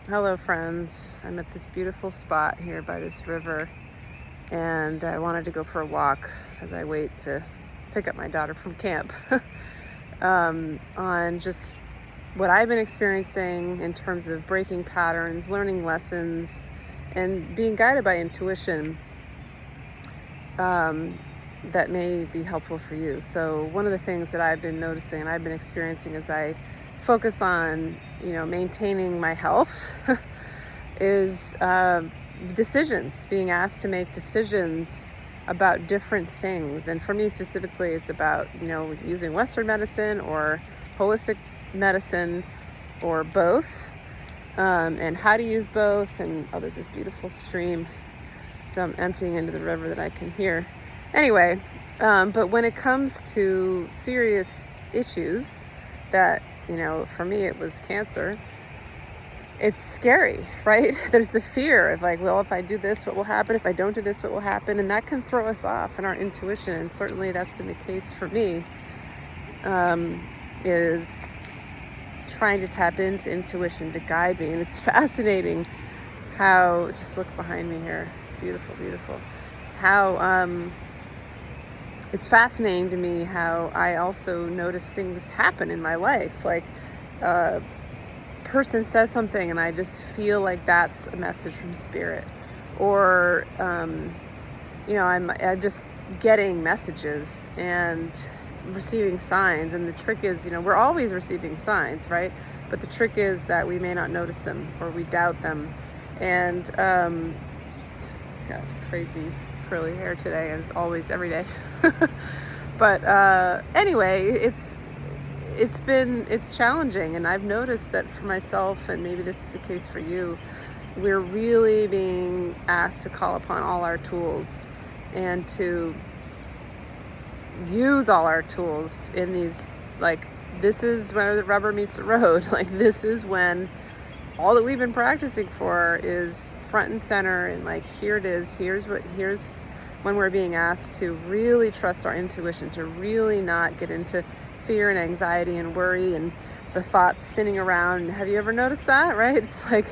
Hello, friends. I'm at this beautiful spot here by this river, and I wanted to go for a walk as I wait to pick up my daughter from camp. On just what I've been experiencing in terms of breaking patterns, learning lessons, and being guided by intuition um, that may be helpful for you. So, one of the things that I've been noticing and I've been experiencing as I focus on, maintaining my health is decisions, being asked to make decisions about different things. And for me specifically, it's about, using Western medicine or holistic medicine or both, and how to use both. And there's this beautiful stream emptying into the river that I can hear. Anyway, but when it comes to serious issues that, for me it was cancer, it's scary, right? There's the fear of like, well, if I do this, what will happen? If I don't do this, what will happen? And that can throw us off in our intuition. And certainly that's been the case for me, is trying to tap into intuition to guide me. And it's fascinating how, just look behind me here, beautiful, beautiful, how it's fascinating to me how I also notice things happen in my life. Like, person says something and I just feel like that's a message from spirit, or I'm just getting messages and receiving signs. And the trick is, we're always receiving signs, right? But the trick is that we may not notice them or we doubt them. And got crazy curly hair today, as always, every day. But anyway, it's challenging, and I've noticed that for myself, and maybe this is the case for you, we're really being asked to call upon all our tools and to use all our tools in these, like, this is where the rubber meets the road. Like, this is when all that we've been practicing for is front and center, and like, here it is, here's when we're being asked to really trust our intuition, to really not get into fear and anxiety and worry and the thoughts spinning around. Have you ever noticed that, right? It's like,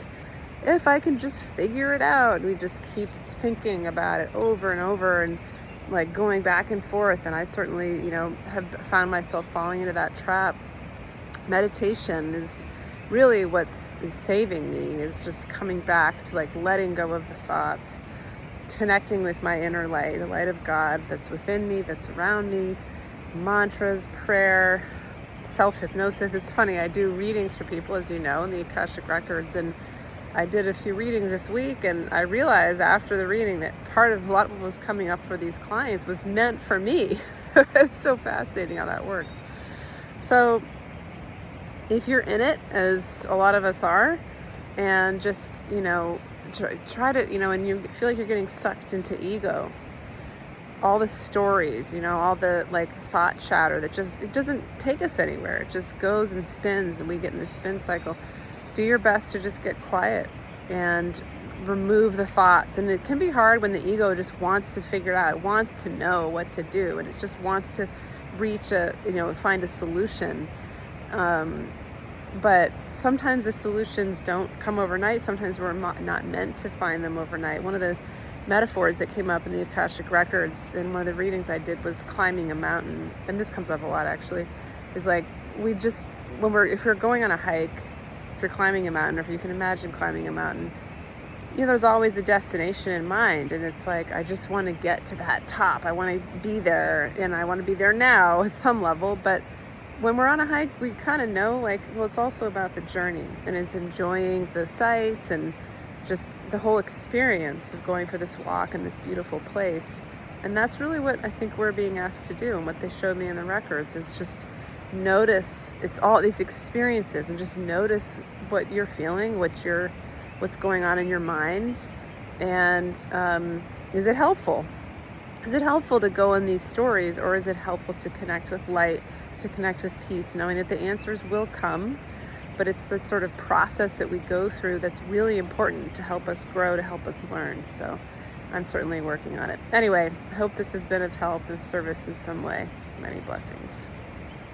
if I can just figure it out, we just keep thinking about it over and over and like going back and forth. And I certainly, have found myself falling into that trap. Meditation is really is saving me, is just coming back to like letting go of the thoughts, connecting with my inner light, the light of God that's within me, that's around me. Mantras, prayer, self-hypnosis. It's funny, I do readings for people, as you know, in the Akashic Records, and I did a few readings this week, and I realized after the reading that part of what was coming up for these clients was meant for me. It's so fascinating how that works. So if you're in it, as a lot of us are, and just, try to, and you feel like you're getting sucked into ego, all the stories, all the like thought chatter that it doesn't take us anywhere. It just goes and spins, and we get in this spin cycle. Do your best to just get quiet and remove the thoughts. And it can be hard when the ego just wants to figure it out. It wants to know what to do, and it just wants to reach find a solution. But sometimes the solutions don't come overnight. Sometimes we're not meant to find them overnight. One of the metaphors that came up in the Akashic Records in one of the readings I did was climbing a mountain. And this comes up a lot, actually, is like, if you're going on a hike, if you're climbing a mountain, or if you can imagine climbing a mountain, there's always the destination in mind. And it's like, I just want to get to that top. I want to be there, and I want to be there now at some level. But when we're on a hike, we kind of know, like, well, it's also about the journey, and it's enjoying the sights and just the whole experience of going for this walk in this beautiful place. And that's really what I think we're being asked to do. And what they showed me in the records is just notice, it's all these experiences, and just notice what you're feeling, what's going on in your mind. And is it helpful? Is it helpful to go in these stories, or is it helpful to connect with light, to connect with peace, knowing that the answers will come? But it's the sort of process that we go through that's really important to help us grow, to help us learn. So I'm certainly working on it. Anyway, I hope this has been of help and service in some way. Many blessings.